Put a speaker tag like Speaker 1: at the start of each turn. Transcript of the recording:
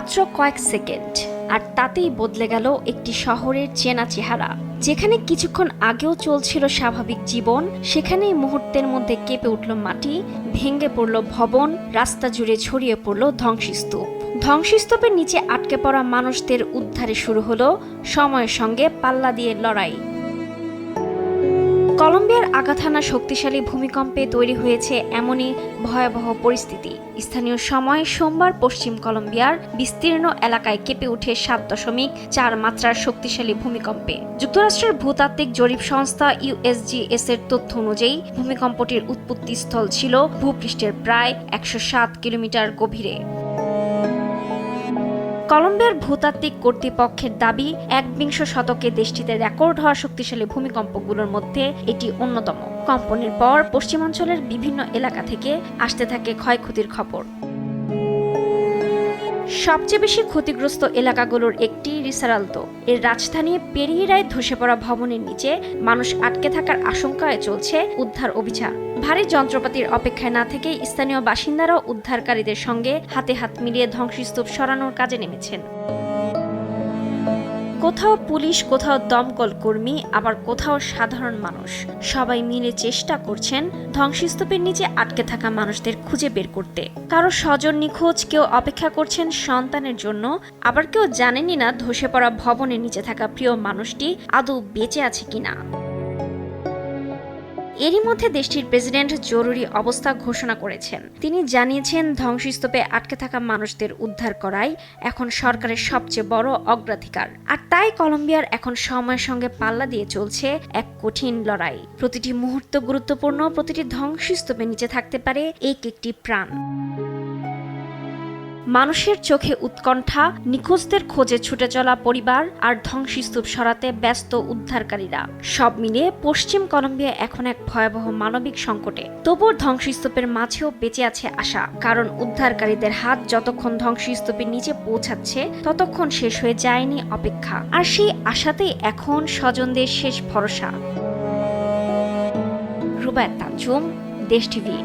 Speaker 1: মাত্র কয়েক সেকেন্ড, আর তাতেই বদলে গেল একটি শহরের চেনা চেহারা। যেখানে কিছুক্ষণ আগেও চলছিল স্বাভাবিক জীবন, সেখানেই মুহূর্তের মধ্যে কেঁপে উঠল মাটি, ভেঙে পড়ল ভবন, রাস্তা জুড়ে ছড়িয়ে পড়ল ধ্বংসস্তূপ। ধ্বংসস্তূপের নিচে আটকে পড়া মানুষদের উদ্ধারে শুরু হলো সময়ের সঙ্গে পাল্লা দিয়ে লড়াই। কলম্বিয়ার আঘাত হানা শক্তিশালী ভূমিকম্পে তৈরি হয়েছে এমনই ভয়াবহ পরিস্থিতি। স্থানীয় সময় সোমবার পশ্চিম কলম্বিয়ার বিস্তীর্ণ এলাকায় কেঁপে ওঠে 7.4 মাত্রার শক্তিশালী ভূমিকম্পে। যুক্তরাষ্ট্রের ভূতাত্ত্বিক জরিপ সংস্থা USGS এর তথ্য অনুযায়ী ভূমিকম্পটির উৎপত্তিস্থল ছিল ভূপৃষ্ঠের প্রায় 107 কিলোমিটার গভীরে। কলম্বিয়ার ভূতাত্ত্বিক কর্তৃপক্ষের দাবি, একবিংশ শতকে দেশটিতে রেকর্ড হওয়া শক্তিশালী ভূমিকম্পগুলোর মধ্যে এটি অন্যতম। কম্পনের পর পশ্চিমাঞ্চলের বিভিন্ন এলাকা থেকে আসতে থাকে ক্ষয়ক্ষতির খবর। সবচেয়ে বেশি ক্ষতিগ্রস্ত এলাকাগুলোর একটি রিসারালতো। এর রাজধানী পেরিয়েরায় ধসে পড়া ভবনের নিচে মানুষ আটকে থাকার আশঙ্কায় চলছে উদ্ধার অভিযান। ভারী যন্ত্রপাতির অপেক্ষায় না থেকে স্থানীয় বাসিন্দারাও উদ্ধারকারীদের সঙ্গে হাতে হাত মিলিয়ে ধ্বংসস্তূপ সরানোর কাজে নেমেছেন। কোথাও পুলিশ, কোথাও দমকল কর্মী, আবার কোথাও সাধারণ মানুষ, সবাই মিলে চেষ্টা করছেন ধ্বংসস্তূপের নিচে আটকে থাকা মানুষদের খুঁজে বের করতে। কারো স্বজন নিখোঁজ, কেউ অপেক্ষা করছেন সন্তানের জন্য, আবার কেউ জানেনই না ধসে পড়া ভবনের নিচে থাকা প্রিয় মানুষটি আদৌ বেঁচে আছে কিনা। এরই মধ্যে দেশটির প্রেসিডেন্ট জরুরি অবস্থা ঘোষণা করেছেন। তিনি জানিয়েছেন, ধ্বংসস্তূপে আটকে থাকা মানুষদের উদ্ধার করাই এখন সরকারের সবচেয়ে বড় অগ্রাধিকার। আর তাই কলম্বিয়ার এখন সময়ের সঙ্গে পাল্লা দিয়ে চলছে এক কঠিন লড়াই। প্রতিটি মুহূর্ত গুরুত্বপূর্ণ, প্রতিটি ধ্বংসস্তূপের নিচে থাকতে পারে একটি প্রাণ। মানুষের চোখে উৎকণ্ঠা, নিখোঁজদের খোঁজে ছুটে চলা পরিবার, আর ধ্বংসস্তূপ সরাতে ব্যস্ত উদ্ধারকারীরা। সব মিলিয়ে পশ্চিম কলম্বিয়া এখন এক ভয়াবহ মানবিক সংকটে। তবুও ধ্বংসস্তূপের মাঝেও বেঁচে আছে আশা, কারণ উদ্ধারকারীদের হাত যতক্ষণ ধ্বংসস্তূপের নিচে পৌঁছাচ্ছে ততক্ষণ শেষ হয়ে যায়নি অপেক্ষা। আর সেই আশাতেই এখন স্বজনদের শেষ ভরসা। রুবায়েত তানজুম, দেশ টিভি।